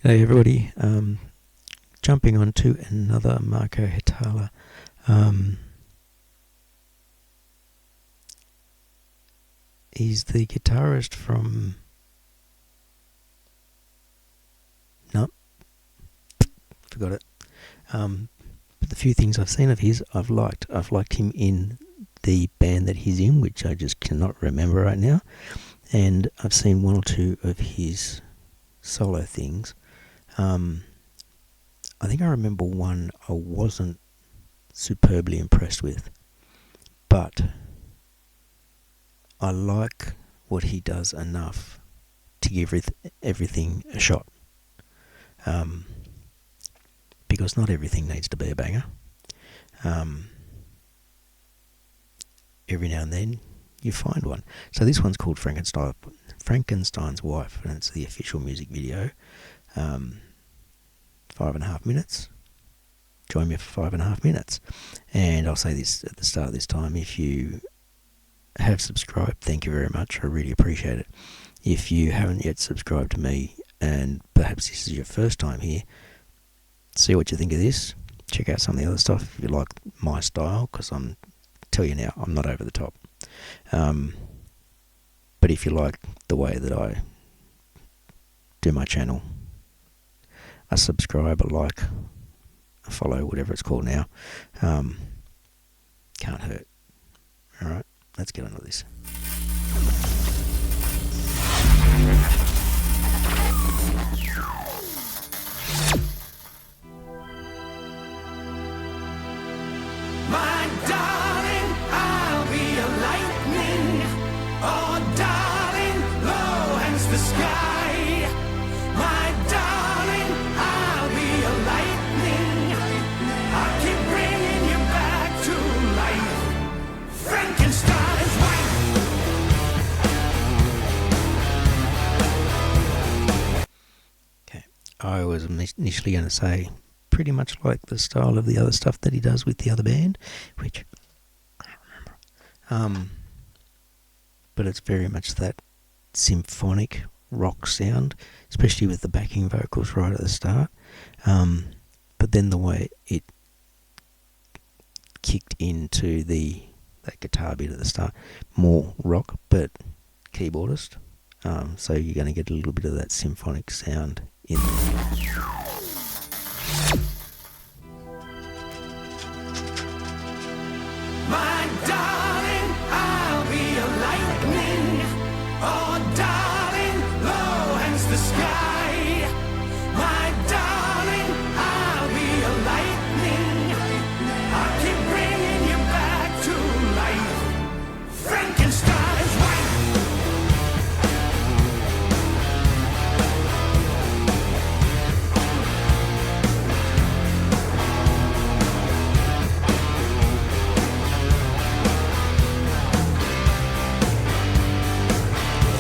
Hey everybody, jumping on to another Marko Heitala. He's the guitarist from... No, forgot it. But the few things I've seen of his, I've liked. I've liked him in the band that he's in, which I just cannot remember right now. And I've seen one or two of his solo things. I think I remember one I wasn't superbly impressed with, but I like what he does enough to give everything a shot, because not everything needs to be a banger. Every now and then you find one. So this one's called Frankenstein's Wife, and it's the official music video. 5.5 minutes. Join me for 5.5 minutes. And I'll say this at the start of this time: if you have subscribed, thank you very much. I really appreciate it. If you haven't yet subscribed to me, and perhaps this is your first time here, see what you think of this. Check out some of the other stuff if you like my style, because tell you now, I'm not over the top. But if you like the way that I do my channel, a subscribe, a like, a follow, whatever it's called now, can't hurt. Alright, let's get on to this. My darling, I'll be a lightning. Oh, darling, low hangs the sky. My darling, I'll be a lightning. I'll keep bringing you back to life. Frankenstein's wife. Okay, I was initially going to say pretty much like the style of the other stuff that he does with the other band, which I don't remember. But it's very much that symphonic rock sound, especially with the backing vocals right at the start. But then the way it kicked into that guitar bit at the start, more rock but keyboardist. So you're going to get a little bit of that symphonic sound in there. My darling, I'll be a lightning. Oh, darling, low hangs the sky. My darling, I'll be a lightning. I'll keep bringing you back to life. Frankenstein's wife.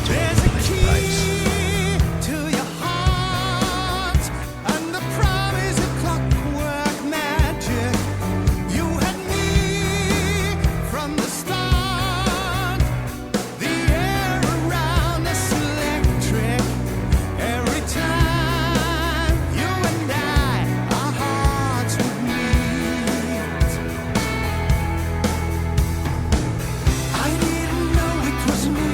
There's a key to your heart, and the promise of clockwork magic. You had me from the start. The air around us electric. Every time you and I, our hearts would meet. I didn't know it was me.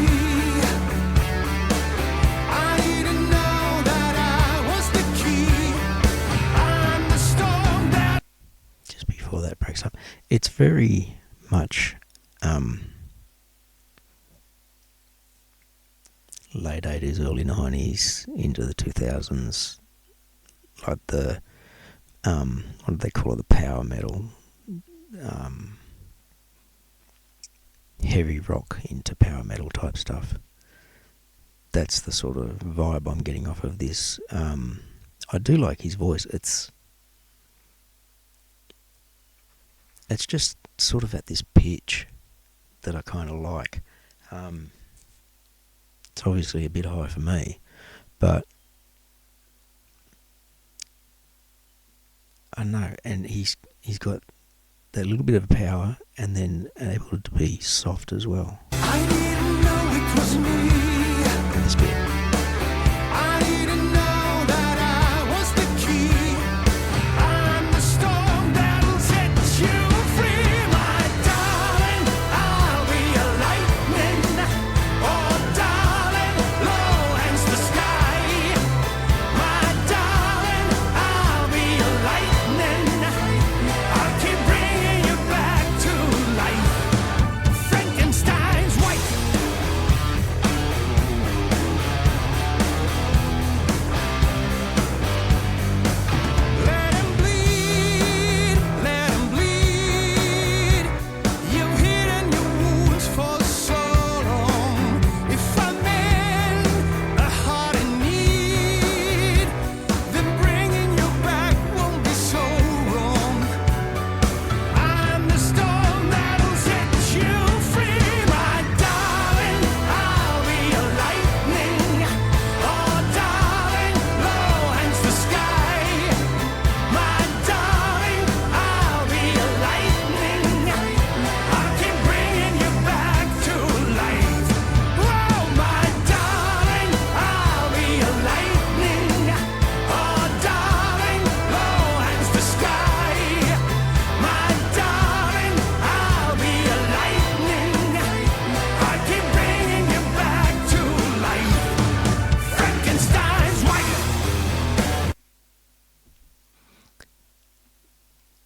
I didn't know that I was the key. I'm the storm that... Just before that breaks up, it's very much late 80s, early 90s, into the 2000s, like the what do they call it, the power metal, heavy rock into power metal type stuff. That's the sort of vibe I'm getting off of this. I do like his voice. It's just sort of at this pitch that I kind of like. It's obviously a bit high for me, but I know, and he's got that little bit of power, and then able to be soft as well. I didn't know it was me. This bit. I didn't know that I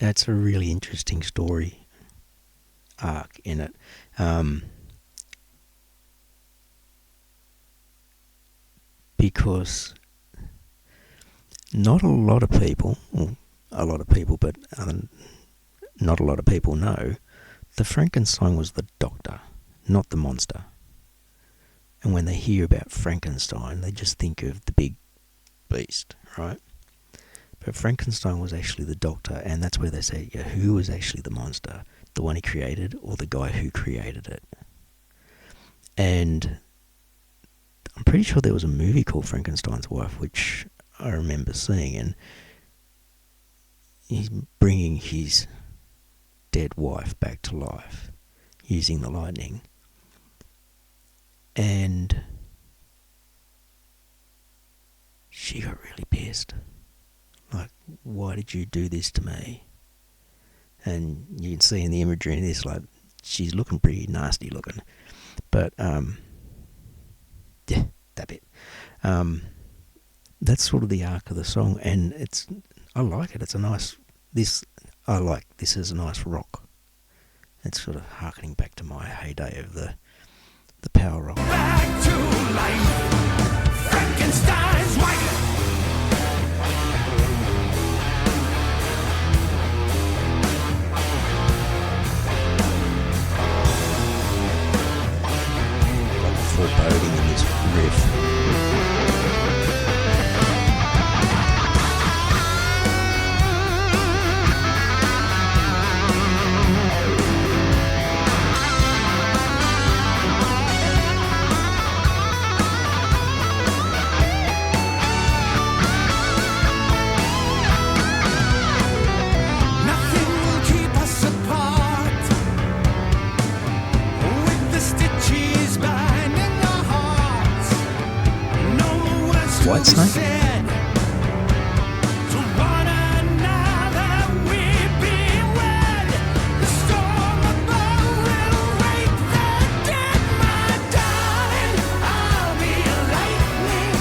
That's a really interesting story arc in it. Because not a lot of people, well, a lot of people, but not a lot of people know the Frankenstein was the doctor, not the monster. And when they hear about Frankenstein, they just think of the big beast, right? But Frankenstein was actually the doctor, and that's where they say, yeah, who was actually the monster? The one he created, or the guy who created it? And I'm pretty sure there was a movie called Frankenstein's Wife, which I remember seeing, and he's bringing his dead wife back to life using the lightning. And she got really pissed. Like, why did you do this to me? And you can see in the imagery in this, like, she's looking pretty nasty looking. But, yeah, that bit. That's sort of the arc of the song, and I like it. It's a nice, this is a nice rock. It's sort of harkening back to my heyday of the power rock. Back to life, Frankenstein's wife. Like foreboding in this riff. Nothing will keep us apart. With the stitches binding our hearts, no words to White be Snake? said. To one another we're being wed. The storm above will wake the dead, my darling. I'll be a lightning.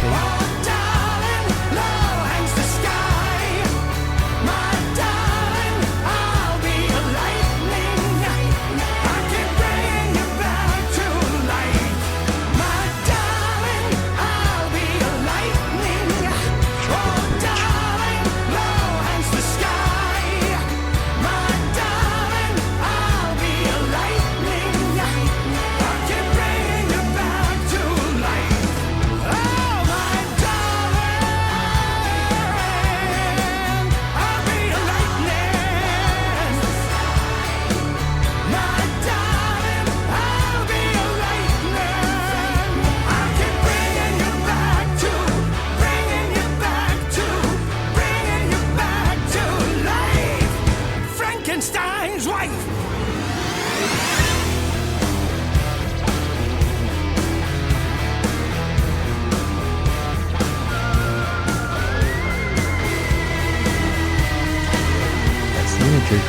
Oh, darling, low hangs the sky. My darling, I'll be a lightning. I can bring you back to life. My darling, I'll be a lightning. Oh, darling, low hangs the sky. My darling, I'll be a lightning. I can bring you back to life. Oh, my darling, I'll be a lightning. My darling, I'll be a lightning. I can bring you back to life. Frankenstein's wife. That's the imagery.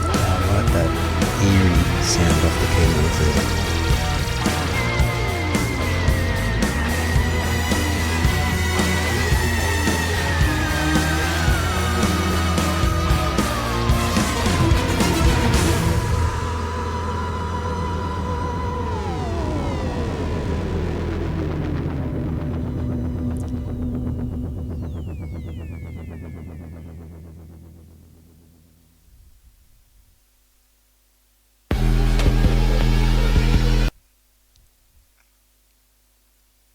I like that eerie sound off the keyboard there.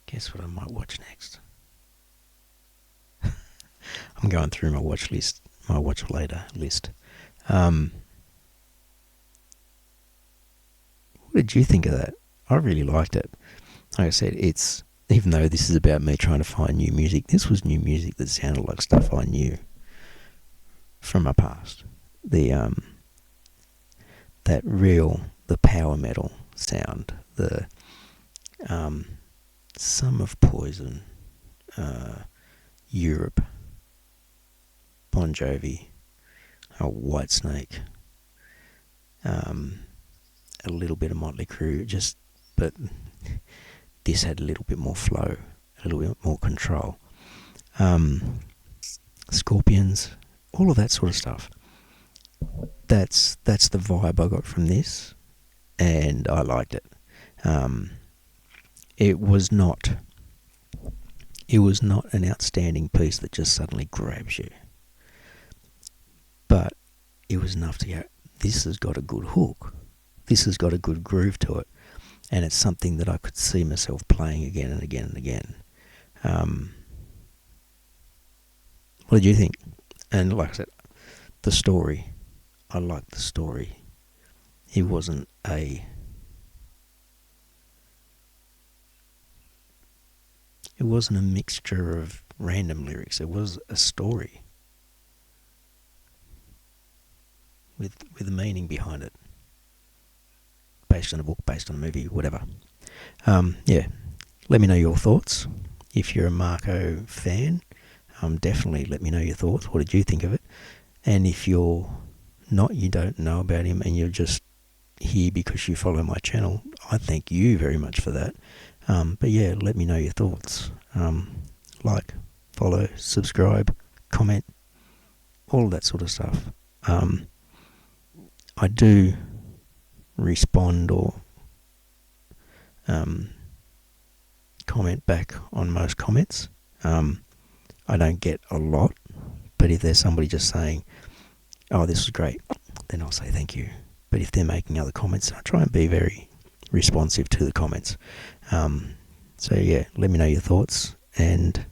Guess what I might watch next? I'm going through my watch later list. What did you think of that? I really liked it. Like I said, it's, even though this is about me trying to find new music, this was new music that sounded like stuff I knew from my past. The power metal sound, the Some of Poison, Europe, Bon Jovi, White Snake, a little bit of Motley Crue, but this had a little bit more flow, a little bit more control. Scorpions, all of that sort of stuff. That's the vibe I got from this, and I liked it. It was not an outstanding piece that just suddenly grabs you, but it was enough to go, this has got a good hook, this has got a good groove to it, and it's something that I could see myself playing again and again and again. What did you think? And like I said, the story, I liked the story. It wasn't a mixture of random lyrics. It was a story with a meaning behind it, based on a book, based on a movie, whatever. Yeah, let me know your thoughts. If you're a Marko fan, definitely let me know your thoughts. What did you think of it? And if you're not, you don't know about him, and you're just here because you follow my channel, I thank you very much for that. But yeah, let me know your thoughts. Like, follow, subscribe, comment, all of that sort of stuff. I do respond or comment back on most comments. I don't get a lot, but if there's somebody just saying, oh, this was great, then I'll say thank you. But if they're making other comments, I try and be very responsive to the comments. So yeah, let me know your thoughts, and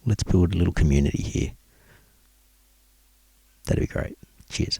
let's build a little community here. That'd be great. Cheers.